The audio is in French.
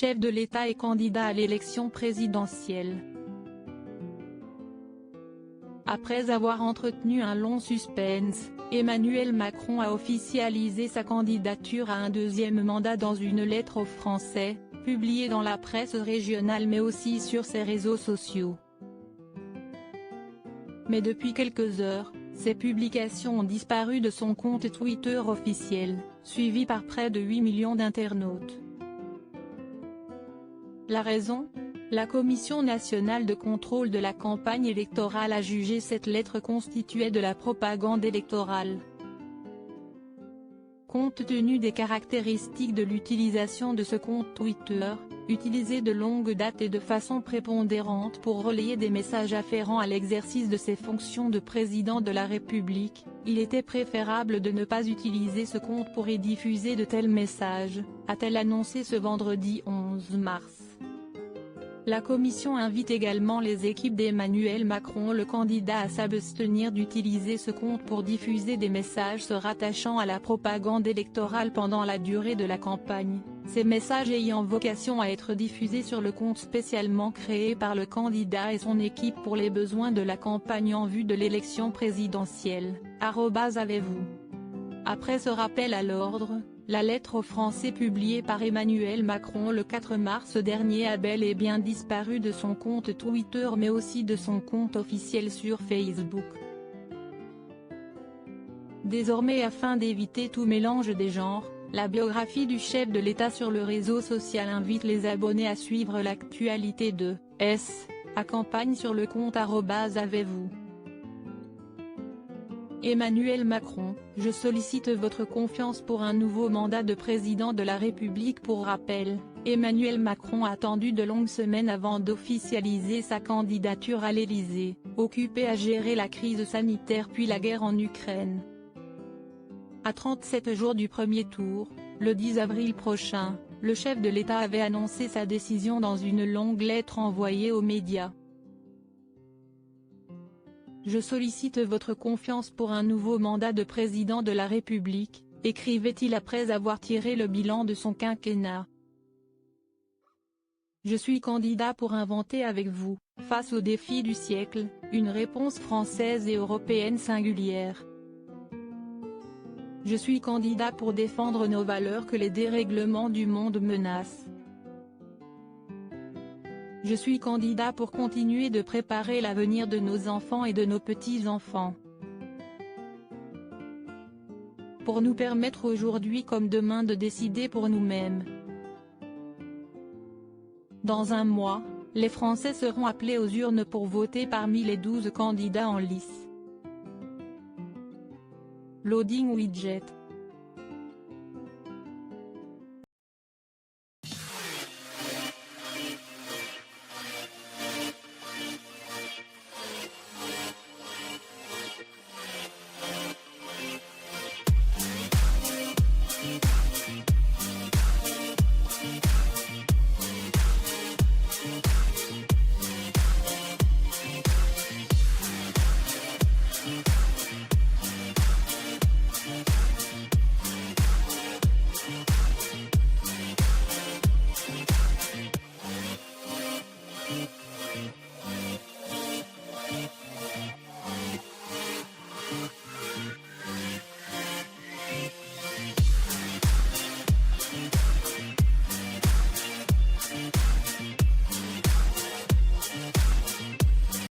chef de l'État et candidat à l'élection présidentielle. Après avoir entretenu un long suspense, Emmanuel Macron a officialisé sa candidature à un deuxième mandat dans une lettre aux Français, publiée dans la presse régionale mais aussi sur ses réseaux sociaux. Mais depuis quelques heures, ces publications ont disparu de son compte Twitter officiel, suivi par près de 8 millions d'internautes. La raison ? La Commission nationale de contrôle de la campagne électorale a jugé cette lettre constituée de la propagande électorale. Compte tenu des caractéristiques de l'utilisation de ce compte Twitter, utilisé de longue date et de façon prépondérante pour relayer des messages afférents à l'exercice de ses fonctions de président de la République, il était préférable de ne pas utiliser ce compte pour y diffuser de tels messages, a-t-elle annoncé ce vendredi 11 mars. La commission invite également les équipes d'Emmanuel Macron le candidat à s'abstenir d'utiliser ce compte pour diffuser des messages se rattachant à la propagande électorale pendant la durée de la campagne, ces messages ayant vocation à être diffusés sur le compte spécialement créé par le candidat et son équipe pour les besoins de la campagne en vue de l'élection présidentielle. Avez-vous ? Après ce rappel à l'ordre, la lettre aux Français publiée par Emmanuel Macron le 4 mars dernier a bel et bien disparu de son compte Twitter mais aussi de son compte officiel sur Facebook. Désormais, afin d'éviter tout mélange des genres, la biographie du chef de l'État sur le réseau social invite les abonnés à suivre l'actualité de sa campagne sur le compte @avez-vous. Emmanuel Macron, je sollicite votre confiance pour un nouveau mandat de président de la République. Pour rappel, Emmanuel Macron a attendu de longues semaines avant d'officialiser sa candidature à l'Élysée, occupé à gérer la crise sanitaire puis la guerre en Ukraine. À 37 jours du premier tour, le 10 avril prochain, le chef de l'État avait annoncé sa décision dans une longue lettre envoyée aux médias. Je sollicite votre confiance pour un nouveau mandat de président de la République, écrivait-il après avoir tiré le bilan de son quinquennat. Je suis candidat pour inventer avec vous, face aux défis du siècle, une réponse française et européenne singulière. Je suis candidat pour défendre nos valeurs que les dérèglements du monde menacent. Je suis candidat pour continuer de préparer l'avenir de nos enfants et de nos petits-enfants. Pour nous permettre aujourd'hui comme demain de décider pour nous-mêmes. Dans un mois, les Français seront appelés aux urnes pour voter parmi les 12 candidats en lice. Loading widget.